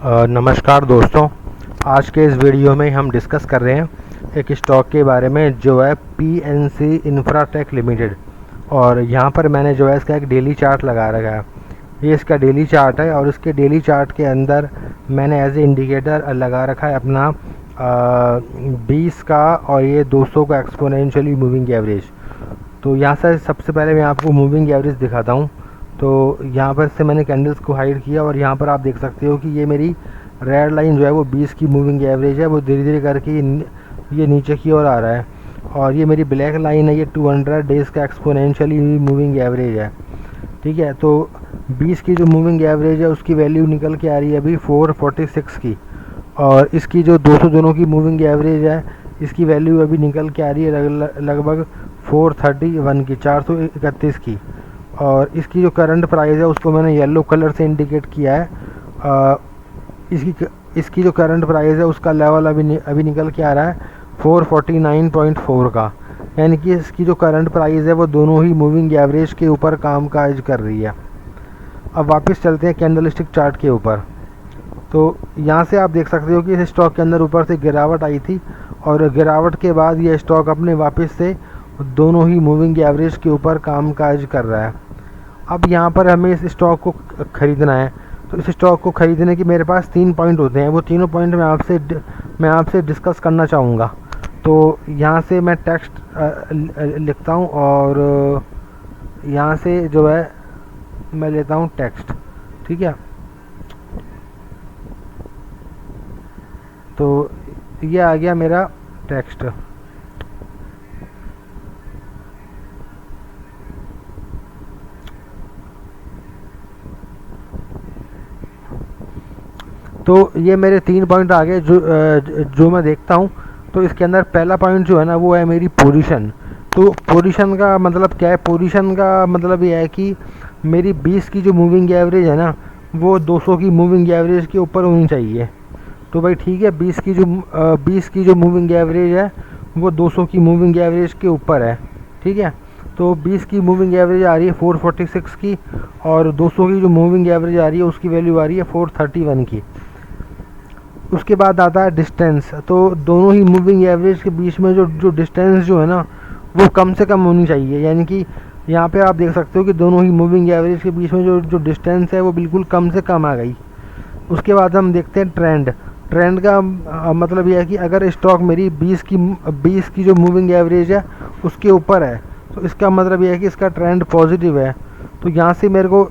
नमस्कार दोस्तों, आज के इस वीडियो में हम डिस्कस कर रहे हैं एक स्टॉक के बारे में जो है PNC इंफ्राटेक लिमिटेड। और यहाँ पर मैंने जो है इसका एक डेली चार्ट लगा रखा है। ये इसका डेली चार्ट है और इसके डेली चार्ट के अंदर मैंने एज ए इंडिकेटर लगा रखा है अपना 20 का और ये 200 का एक्सपोनेंशियली मूविंग एवरेज। तो यहाँ से सबसे पहले मैं आपको मूविंग एवरेज दिखाता हूँ। तो यहाँ पर से मैंने कैंडल्स को हाइड किया और यहाँ पर आप देख सकते हो कि ये मेरी रेड लाइन जो है वो 20 की मूविंग एवरेज है, वो धीरे धीरे करके ये नीचे की ओर आ रहा है। और ये मेरी ब्लैक लाइन है, ये 200 डेज़ का एक्सपोनेंशियली मूविंग एवरेज है। ठीक है, तो 20 की जो मूविंग एवरेज है उसकी वैल्यू निकल के आ रही है अभी 446 की, और इसकी जो 200 दोनों की मूविंग एवरेज है इसकी वैल्यू अभी निकल के आ रही है लगभग 431 की, 431 की। और इसकी जो करंट प्राइस है उसको मैंने येलो कलर से इंडिकेट किया है। इसकी जो करंट प्राइस है उसका लेवल अभी निकल के आ रहा है 449.4 का, यानी कि इसकी जो करंट प्राइस है वो दोनों ही मूविंग एवरेज के ऊपर काम काज कर रही है। अब वापस चलते हैं कैंडलस्टिक चार्ट के ऊपर। तो यहाँ से आप देख सकते हो कि इस स्टॉक के अंदर ऊपर से गिरावट आई थी और गिरावट के बाद ये स्टॉक अपने वापस से दोनों ही मूविंग एवरेज के ऊपर काम काज कर रहा है। अब यहाँ पर हमें इस स्टॉक को ख़रीदना है। तो इस स्टॉक को ख़रीदने की मेरे पास 3 पॉइंट होते हैं, वो तीनों पॉइंट मैं आपसे डिस्कस करना चाहूँगा। तो यहाँ से मैं टेक्स्ट लिखता हूँ और यहाँ से जो है मैं लेता हूँ टेक्स्ट। ठीक है, तो ये आ गया मेरा टेक्स्ट। तो ये मेरे 3 पॉइंट आ गए जो मैं देखता हूँ। तो इसके अंदर पहला पॉइंट जो है ना वो है मेरी पोजीशन। तो पोजीशन का मतलब क्या है? पोजीशन का मतलब ये है कि मेरी 20 की जो मूविंग एवरेज है ना वो 200 की मूविंग एवरेज के ऊपर होनी चाहिए। तो भाई ठीक है, 20 की जो मूविंग एवरेज है वो 200 की मूविंग एवरेज के ऊपर है। ठीक है, तो 20 की मूविंग एवरेज आ रही है 446 की और 200 की जो मूविंग एवरेज आ रही है उसकी वैल्यू आ रही है 431 की। उसके बाद आता है डिस्टेंस। तो दोनों ही मूविंग एवरेज के बीच में जो डिस्टेंस जो है ना वो कम से कम होनी चाहिए, यानी कि यहाँ पे आप देख सकते हो कि दोनों ही मूविंग एवरेज के बीच में जो डिस्टेंस है वो बिल्कुल कम से कम आ गई। उसके बाद हम देखते हैं ट्रेंड का मतलब यह है कि अगर स्टॉक मेरी 20 की जो मूविंग एवरेज है उसके ऊपर है तो इसका मतलब यह है कि इसका ट्रेंड पॉजिटिव है। तो यहाँ से मेरे को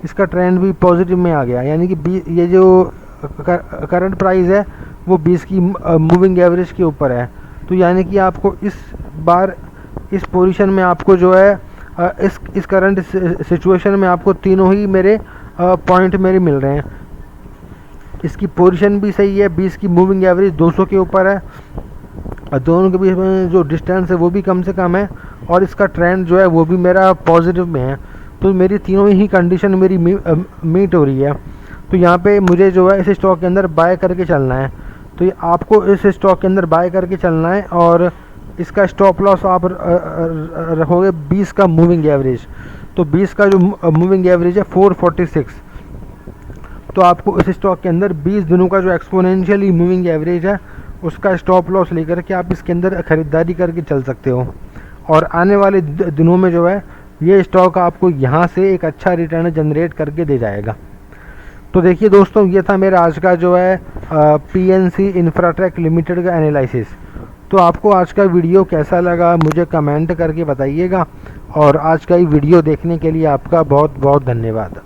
इसका ट्रेंड भी पॉजिटिव में आ गया, यानी कि ये जो करंट प्राइस है वो 20 की मूविंग एवरेज के ऊपर है। तो यानी कि आपको इस बार इस पोजीशन में आपको जो है इस करंट सिचुएशन में आपको तीनों ही मेरे पॉइंट मेरे मिल रहे हैं। इसकी पोजीशन भी सही है, 20 की मूविंग एवरेज 200 के ऊपर है और दोनों के बीच में जो डिस्टेंस है वो भी कम से कम है और इसका ट्रेंड जो है वो भी मेरा पॉजिटिव में है। तो मेरी तीनों ही कंडीशन मेरी मीट हो रही है। तो यहाँ पे मुझे जो है इस स्टॉक के अंदर बाय करके चलना है। तो ये आपको इस स्टॉक के अंदर बाय करके चलना है और इसका स्टॉप लॉस आप रखोगे 20 का मूविंग एवरेज। तो 20 का जो मूविंग एवरेज है 446। तो आपको इस स्टॉक के अंदर 20 दिनों का जो एक्सपोनेंशियली मूविंग एवरेज है उसका स्टॉप लॉस लेकर के आप इसके अंदर ख़रीदारी करके चल सकते हो। और आने वाले दिनों में जो है ये स्टॉक आपको यहाँ से एक अच्छा रिटर्न जनरेट करके दे जाएगा। तो देखिए दोस्तों, ये था मेरा आज का जो है PNC इंफ्राटेक लिमिटेड का एनालिसिस। तो आपको आज का वीडियो कैसा लगा मुझे कमेंट करके बताइएगा और आज का ये वीडियो देखने के लिए आपका बहुत बहुत धन्यवाद।